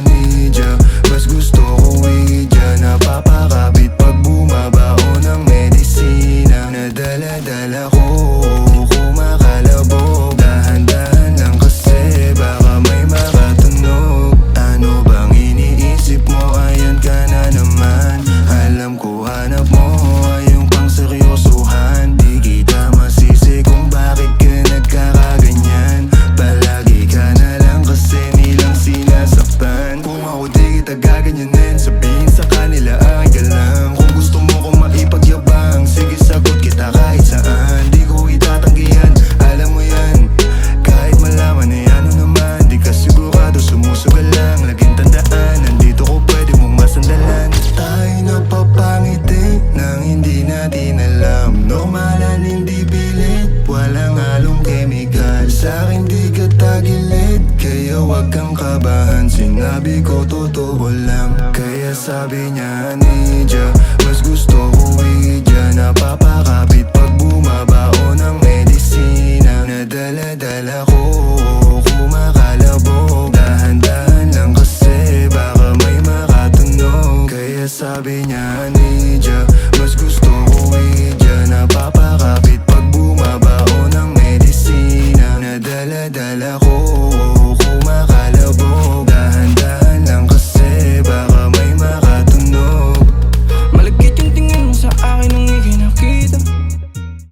anidya, mas gusto ko widya. Napapakapit pag bumabao ng medisina. Nadala-dala ko, kumakalabog. Dahan-dahan lang kasi baka may makatunog. Ano bang iniisip mo? Ayan ka na naman. Alam ko hanap mo ay yung pang seryosohan. Di kita masisi kung bakit ka nagkakaganyan. Palagi ka na lang kasi nilang sinasaktan. Kung ako di kita gaganyanin, sabihin sa kanila ay ka lang. Kung gusto mo kong maipagyabang, sige sagot kita kahit saan. Di ko itatanggihan, alam mo yan. Kahit malaman ay ano naman, di ka sigurado, sumusugal lang. Laging tandaan, nandito ko pwede mong masandalan. Tayo napapangiti nang hindi natin alam. Normalan, hindi pilit, walang halong chemical. Sa'kin di ka tagilid, kaya wag kang kabahan. Sinabi ko totoo lang, kaya sabi niya anidya, mas gusto ko widya. Napapakapit pag bumabao ng medisina. Nadala-dala ko, kumakalabog. Dahan-dahan lang kasi baka may makatunog. Kaya sabi niya anidya, mas gusto ko widya. Napapakapit pag bumabao ng medisina. Nadala-dala ko,